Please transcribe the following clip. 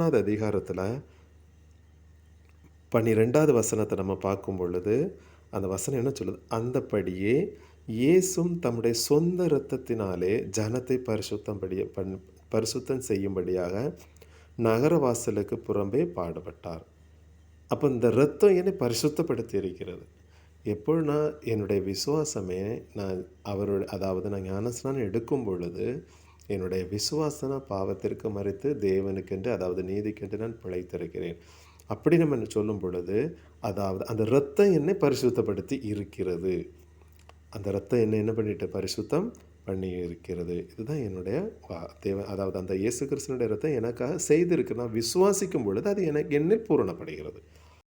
3வது அதிகாரத்தில் 12வது வசனத்தை நம்ம பார்க்கும் பொழுது அந்த வசனம் என்ன சொல்லுது? அந்தப்படியே இயேசும் தம்முடைய சொந்த இரத்தத்தினாலே ஜனத்தை பரிசுத்தம் செய்யும்படியாக நகரவாசலுக்கு புறம்பே பாடுபட்டார். அப்போ இந்த இரத்தம் என்னை பரிசுத்தப்படுத்தி இருக்கிறது. எப்போன்னா என்னுடைய விசுவாசமே நான் அதாவது நான் ஞானஸ்நானம் எடுக்கும் பொழுது என்னுடைய விசுவாசன பாவத்திற்கு மறித்து தேவனுக்கென்று, அதாவது நீதிக்கென்று நான் பிழைத்திருக்கிறேன். அப்படி நம்ம சொல்லும் பொழுது, அதாவது அந்த இரத்தம் என்னை பரிசுத்தப்படுத்தி இருக்கிறது. அந்த இரத்தம் என்னை என்ன பண்ணிட்டு பரிசுத்தம் பண்ணி இருக்கிறது. இதுதான் என்னுடைய அதாவது அந்த இயேசு கிறிஸ்துவினுடைய இரத்தம் எனக்காக செய்திருக்கு. நான் விசுவாசிக்கும் பொழுது அது என்னில் பூரணப்படுகிறது.